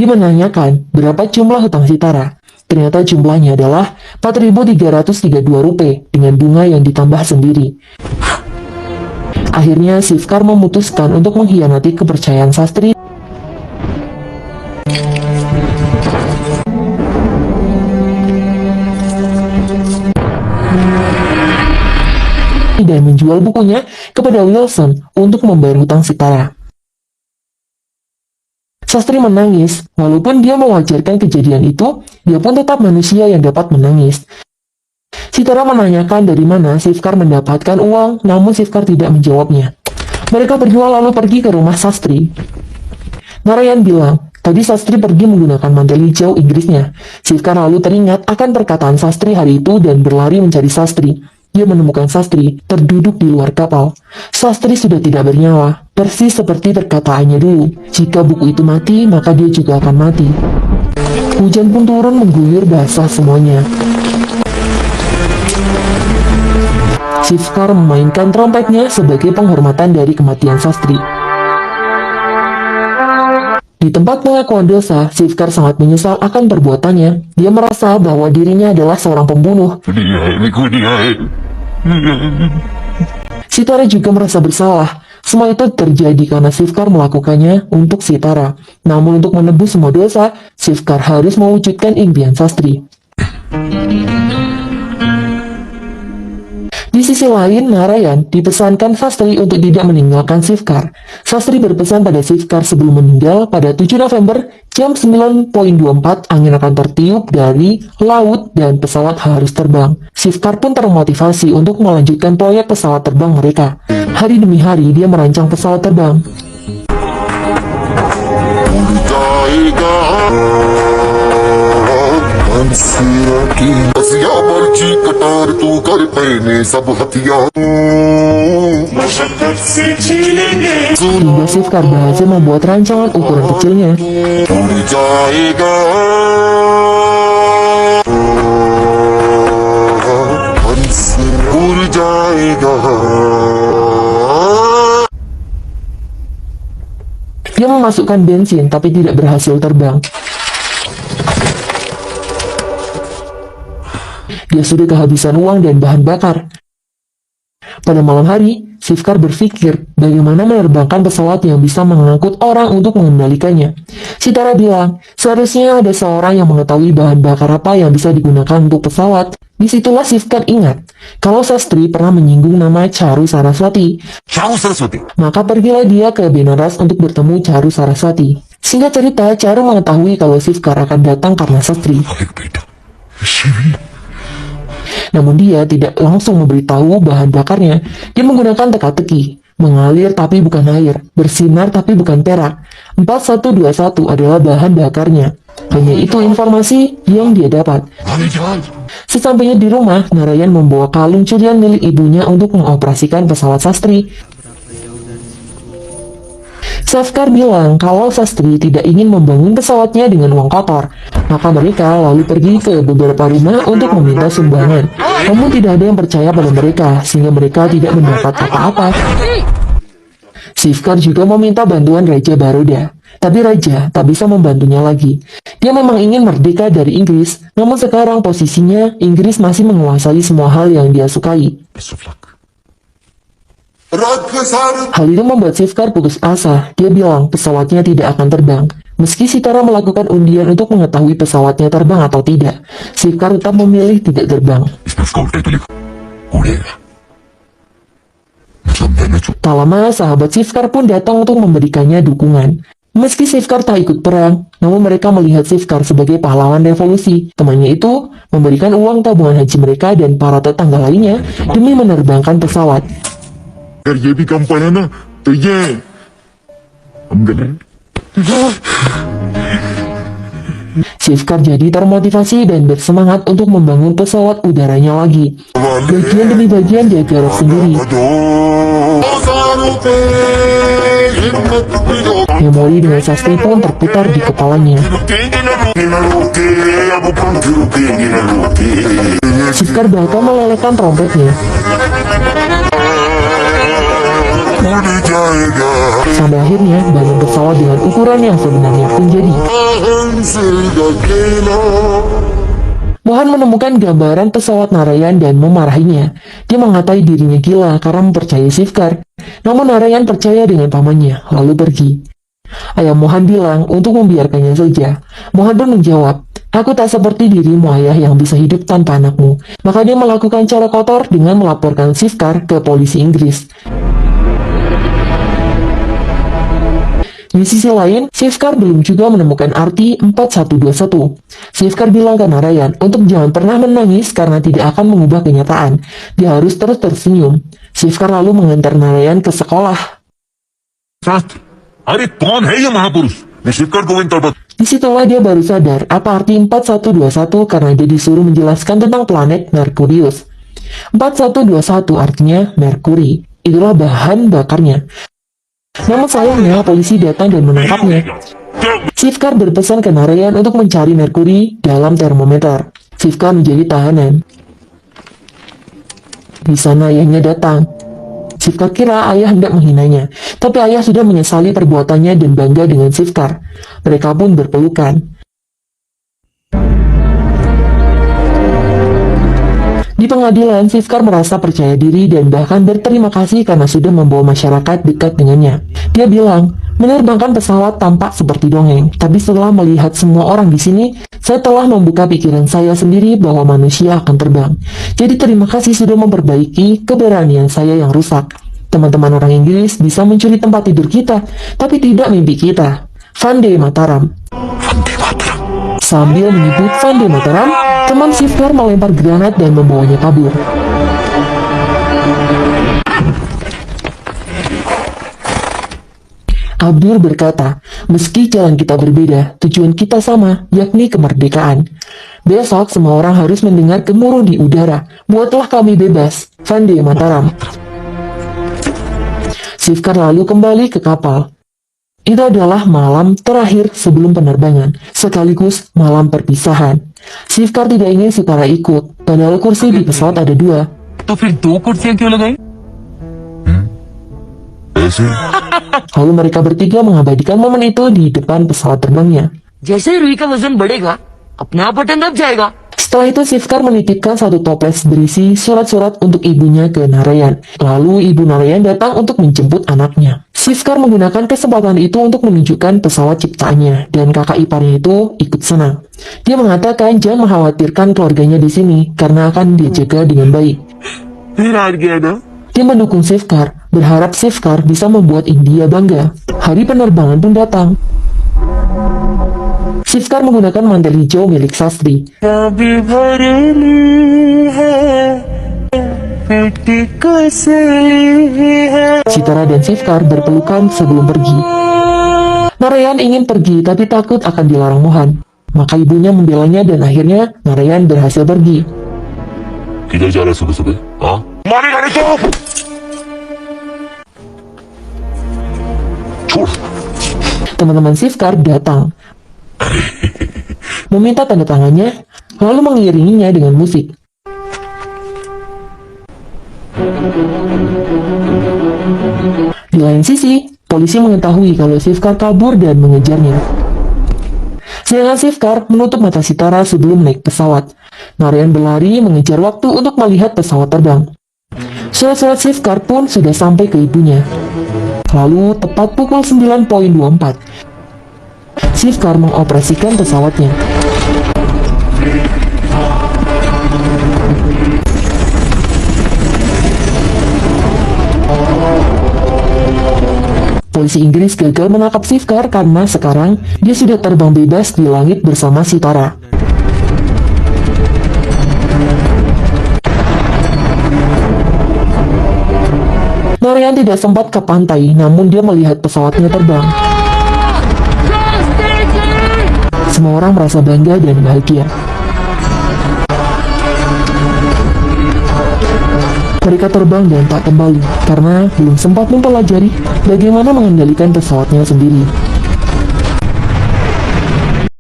Dia menanyakan berapa jumlah hutang Sitara. Ternyata jumlahnya adalah 4.332 rupiah dengan bunga yang ditambah sendiri. Akhirnya Sivkar memutuskan untuk mengkhianati kepercayaan Sastri dan menjual bukunya kepada Wilson untuk membayar hutang Sitara. Sastri menangis, walaupun dia mewajarkan kejadian itu, dia pun tetap manusia yang dapat menangis. Sitara menanyakan dari mana Sivkar mendapatkan uang, namun Sivkar tidak menjawabnya. Mereka berdua lalu pergi ke rumah Sastri. Narayan bilang, tadi Sastri pergi menggunakan mantel hijau Inggrisnya. Sivkar lalu teringat akan perkataan Sastri hari itu dan berlari mencari Sastri. Dia menemukan Sastri terduduk di luar kapal. Sastri sudah tidak bernyawa, persis seperti perkataannya dulu. Jika buku itu mati, maka dia juga akan mati. Hujan pun turun mengguyur basah semuanya. Sivkar memainkan trompetnya sebagai penghormatan dari kematian Sastri. Di tempat pengakuan dosa, Sivkar sangat menyesal akan perbuatannya. Dia merasa bahwa dirinya adalah seorang pembunuh. Sitara juga merasa bersalah. Semua itu terjadi karena Sivkar melakukannya untuk Sitara. Namun untuk menebus semua dosa, Sivkar harus mewujudkan impian Sastri. Di sisi lain, Narayan dipesankan Sastri untuk tidak meninggalkan Sivkar. Sastri berpesan pada Sivkar sebelum meninggal pada 7 November jam 9.24 angin akan tertiup dari laut dan pesawat harus terbang. Sivkar pun termotivasi untuk melanjutkan proyek pesawat terbang mereka. Hari demi hari dia merancang pesawat terbang. Hingga Sivkar berhasil membuat rancangan ukuran kecilnya. Dia memasukkan bensin tapi tidak berhasil terbang. Dia sudah kehabisan uang dan bahan bakar. Pada malam hari, Sivkar berpikir bagaimana menerbangkan pesawat yang bisa mengangkut orang untuk mengendalikannya. Sitara bilang, seharusnya ada seorang yang mengetahui bahan bakar apa yang bisa digunakan untuk pesawat. Disitulah Sivkar ingat, kalau Sastri pernah menyinggung nama Charu Saraswati. Maka pergilah dia ke Benaras untuk bertemu Charu Saraswati. Singkat cerita, Charu mengetahui kalau Sivkar akan datang karena Sastri. Namun dia tidak langsung memberitahu bahan bakarnya. Dia menggunakan teka-teki, mengalir tapi bukan air, bersinar tapi bukan perak. 4121 adalah bahan bakarnya. Hanya itu informasi yang dia dapat. Sesampainya di rumah, Narayan membawa kalung curian milik ibunya untuk mengoperasikan pesawat Sastri. Sivkar bilang kalau Sastri tidak ingin membangun pesawatnya dengan uang kotor. Maka mereka lalu pergi ke beberapa rumah untuk meminta sumbangan. Namun tidak ada yang percaya pada mereka, sehingga mereka tidak mendapat apa-apa. Sivkar juga meminta bantuan Raja Baroda. Tapi Raja tak bisa membantunya lagi. Dia memang ingin merdeka dari Inggris, namun sekarang posisinya Inggris masih menguasai semua hal yang dia sukai. Hal itu membuat Sivkar putus asa. Dia bilang pesawatnya tidak akan terbang. Meski Sitara melakukan undian untuk mengetahui pesawatnya terbang atau tidak, Sivkar tetap memilih tidak terbang. Tak lama, sahabat Sivkar pun datang untuk memberikannya dukungan. Meski Sivkar tak ikut perang, namun mereka melihat Sivkar sebagai pahlawan revolusi. Temannya itu memberikan uang tabungan haji mereka dan para tetangga lainnya demi menerbangkan pesawat. ये भी कम पड़े ना तो ये हम गए। Sivkar jadi termotivasi dan bersemangat untuk membangun pesawat udaranya lagi. Bagian demi bagian dia garap sendiri. Memori dengan Sastri pun terputar di kepalanya. Sivkar bahkan melelehkan trompetnya. भूल जाएगा Sampai akhirnya balon pesawat dengan ukuran yang sebenarnya pun jadi. हमसे अकेला Mohan menemukan gambaran pesawat Narayan dan memarahinya. Dia mengatai dirinya gila karena mempercayai Sivkar. Namun Narayan percaya dengan pamannya, lalu pergi. Ayah Mohan bilang untuk membiarkannya saja. Mohan pun menjawab, "Aku tak seperti dirimu ayah yang bisa hidup tanpa anakmu." Maka dia melakukan cara kotor dengan melaporkan Sivkar ke polisi Inggris. Di sisi lain, Sivkar belum juga menemukan arti 4121. Sivkar bilang ke Narayan untuk jangan pernah menangis karena tidak akan mengubah kenyataan. Dia harus terus tersenyum. Sivkar lalu mengantar Narayan ke sekolah. शास्त्र अरे कौन है ये महापुरुष मैं शिवकर गोविंद तलपत Disitulah dia baru sadar apa arti 4121 karena dia disuruh menjelaskan tentang planet Merkurius. 4121 artinya Merkuri. Itulah bahan bakarnya. Namun sayangnya polisi datang dan menangkapnya. Sivkar berpesan ke Narayan untuk mencari Merkuri dalam termometer. Sivkar menjadi tahanan. Di sana ayahnya datang. Sivkar kira ayah hendak menghinanya, tapi ayah sudah menyesali perbuatannya dan bangga dengan Sivkar. Mereka pun berpelukan. Di pengadilan, Sivkar merasa percaya diri dan bahkan berterima kasih karena sudah membawa masyarakat dekat dengannya. Dia bilang, menerbangkan pesawat tampak seperti dongeng, tapi setelah melihat semua orang di sini, saya telah membuka pikiran saya sendiri bahwa manusia akan terbang. Jadi terima kasih sudah memperbaiki keberanian saya yang rusak. Teman-teman orang Inggris bisa mencuri tempat tidur kita, tapi tidak mimpi kita. Vande Mataram. Sambil menyebut Vande Mataram, teman Sivkar melempar granat dan membawanya kabur. Abdur berkata, meski jalan kita berbeda, tujuan kita sama, yakni kemerdekaan. Besok semua orang harus mendengar gemuruh di udara. Buatlah kami bebas. Vande Mataram. Sivkar lalu kembali ke kapal. Itu adalah malam terakhir sebelum penerbangan, sekaligus malam perpisahan. Sivkar tidak ingin Sitara ikut, padahal kursi di pesawat ada 2. तो फिर 2 कुर्सियां क्यों लगाई? ऐसे Lalu mereka bertiga mengabadikan momen itu di depan pesawat terbangnya. जैसे ही रुई का वजन बढ़ेगा अपने आप बटन दब जाएगा. Setelah itu Sivkar menitipkan satu toples berisi surat-surat untuk ibunya ke Narayan. Lalu ibu Narayan datang untuk menjemput anaknya. Sivkar menggunakan kesempatan itu untuk menunjukkan pesawat ciptaannya, dan kakak iparnya itu ikut senang. Dia mengatakan jangan mengkhawatirkan keluarganya di sini, karena akan dijaga dengan baik. Dia mendukung Sivkar, berharap Sivkar bisa membuat India bangga. Hari penerbangan pun datang. Sivkar menggunakan mantel hijau milik Sastri. Sitara dan Sivkar berpelukan sebelum pergi. Narayan ingin pergi tapi takut akan dilarang Mohan. Maka ibunya membelanya dan akhirnya Narayan berhasil pergi. किधर जा रहा है सुबह सुबह हाँ मारेगा नहीं तो छोड़ Teman-teman Sivkar datang, meminta tanda tangannya, lalu mengiringinya dengan musik. Di lain sisi, polisi mengetahui kalau Sivkar kabur dan mengejarnya. Sedangkan Sivkar menutup mata Sitara sebelum naik pesawat. Narayan berlari mengejar waktu untuk melihat pesawat terbang. Surat-surat Sivkar pun sudah sampai ke ibunya. Lalu, tepat pukul 9.24, Sivkar mengoperasikan pesawatnya. Polisi Inggris gagal menangkap Sivkar karena sekarang dia sudah terbang bebas di langit bersama Sitara. Narayan tidak sempat ke pantai, namun dia melihat pesawatnya terbang. Semua orang merasa bangga dan bahagia. Mereka terbang dan tak kembali, karena belum sempat mempelajari bagaimana mengendalikan pesawatnya sendiri.